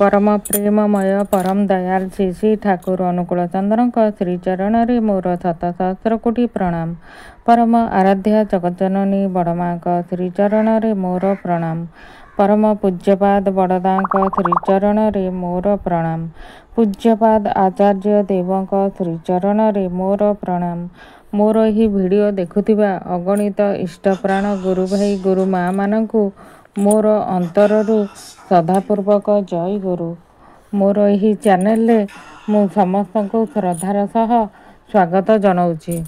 परम प्रेममय परम दयाल श्री श्री ठाकुर अनुकूल चंद्र श्रीचरण मोर शत सहस्र कोटि प्रणाम। परम आराध्या जगज्जननी बड़मा श्रीचरण मोर प्रणाम। परम पूज्यपाद बड़दा श्रीचरण मोर प्रणाम। पूज्यपाद आचार्य देव श्रीचरण मोर प्रणाम। मोर यही वीडियो देखुथिबा अगणित इष्टप्राण गुरु भाई गुरु माँ मानकु मोर अंतररू श्रद्धापूर्वक जय गुरु। मोर यही चैनल रे मु समस्त को श्रद्धार सह स्वागत जनाऊँची।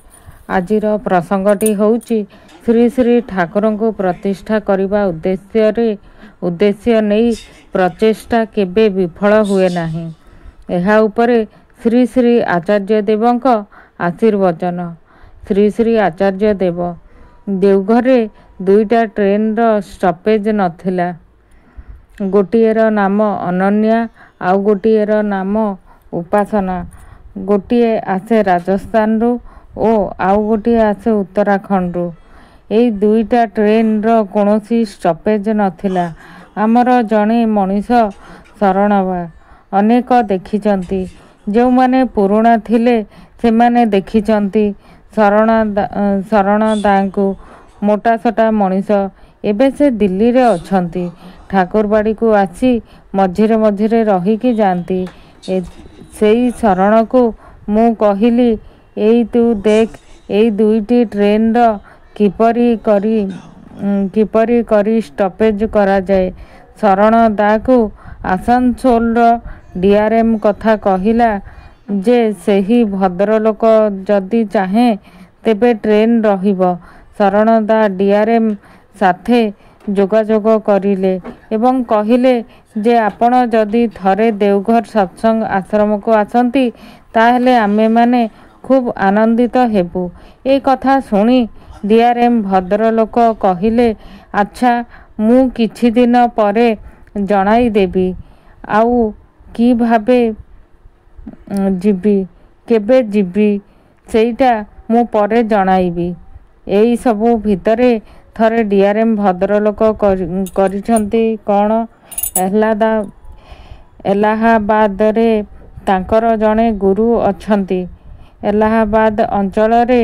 आजिर प्रसंगटी होउची श्री श्री ठाकुर को प्रतिष्ठा करने उद्देश्य नहीं प्रचेष्टा केबे विफल हुए नहीं। एहा उपरे श्री श्री आचार्य देवंक आशीर्वचन। श्री श्री आचार्य देव देवघरे दुईटा ट्रेन स्टपेज नथिला। गोटिएर नाम अनन्या आउ गोटिएर नाम उपासना। गोटिए आसे राजस्थान रु ओ आउ गोटिए आसे उत्तराखंड रु। एई दुईटा ट्रेन रो कोनोसी स्टपेज नथिला। आमर जणे मनीष शरणबा अनेक देखिचंती। जो माने पुराणा थिले से माने देखिचंती शरण दांकु मोटासोटा मनीष एबे से दिल्ली रे अछंती। ठाकुरबाड़ी को आसी मझिरे मझिरे रहीकि जाती। सेई शरण को मु कहिली एई तू देख एई दुईटी ट्रेन रो किपरी करी स्टपेज करा जाए। शरण दाकु आसानसोल रो डीआरएम कथा कहिला जे सेही भद्रलोक जदि चाहे तेबे ट्रेन रहिबो। शरण दा डीआरएम साथे जोगाजोग करिले एवं कहिले जे आपण जदि थरे देवघर सत्संग आश्रम को आसंती ताहले आमे माने खूब आनंदित हेबु। ए कथा सुनी डीआरएम भद्रलोक कहिले अच्छा मु किछि दिन परे जणाई देबी आउ कि भाबे जीबी केबे जीबी सेईटा मु परे जणाइबी। एई सबु भितरे थरे डीआरएम भद्रलोक करिछंती कौन इलाहाबाद रे तांकर जणे गुरु अछंती। इलाहाबाद अंचल रे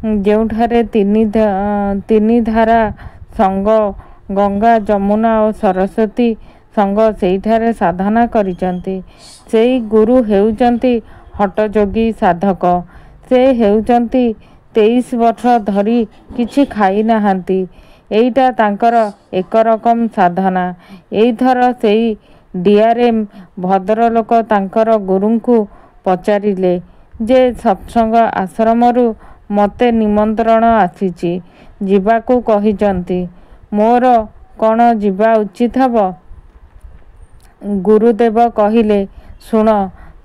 जेउठारे तीनी धारा संग गंगा जमुना और सरस्वती संग सेईठारे साधना करिचंती। सेई गुरु हेउचंती हटयोगी साधक। से हेउचंती 23 वर्ष धरी किछि खाई नाहांती। एईटा तांकर एक रकम साधना। एईथर सेई डीआरएम भद्रलोक तांकर गुरुंकु पचारिले जे सत्संग आश्रमरु मते निमंत्रण आसीची जीवाकू कहिचंती। मोर कौन जीवा उचित हबो? गुरुदेव कहिले सुन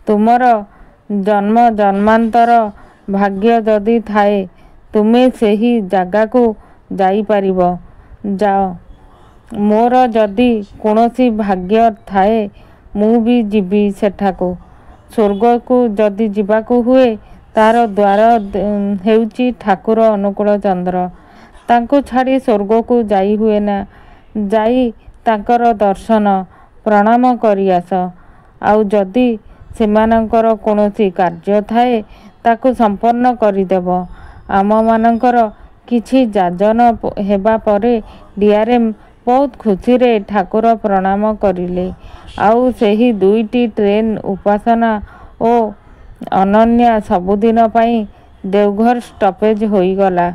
तुमर जन्म जन्मांतर भाग्य जदि थाए तुमे सेही जागा को जाई परिबो जाओ। मोर जदि कोनोसी भाग्य थाए मु भी जीवी सेठाको। स्वर्ग को जदि जीवाको हुए तार द्वार हेउची ठाकुर अनुकूल चंद्र। तांको छाड़ी स्वर्ग को जाई हुए ना। जाई तांकर दर्शन प्रणाम करि आस। आउ जदि सेमानंकर कोनोसी कार्य थाए ताकु संपन्न करिदेव। आम मानंकर किछि जाजन हेबा परे डीआरएम बहुत खुशी रे ठाकुर प्रणाम करिले। आउ सेही दुईटी ट्रेन उपासना ओ अनन्या सबुदिन पाई देवघर स्टपेज होईगला।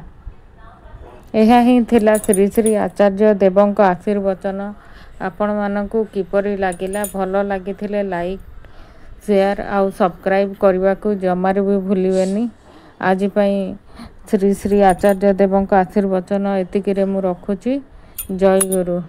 एहा ही थिला श्री श्री आचार्य देवंक आशीर्वचन। आपण मानकु किपरि लागिला भल लागिथिले लाइक शेयर आउ सब्सक्राइब करने को जमार भी भूलिबेनी। आज पाई श्री श्री आचार्य देवंक आशीर्वचन एतिकिरे मु रखुची। जय गुरु।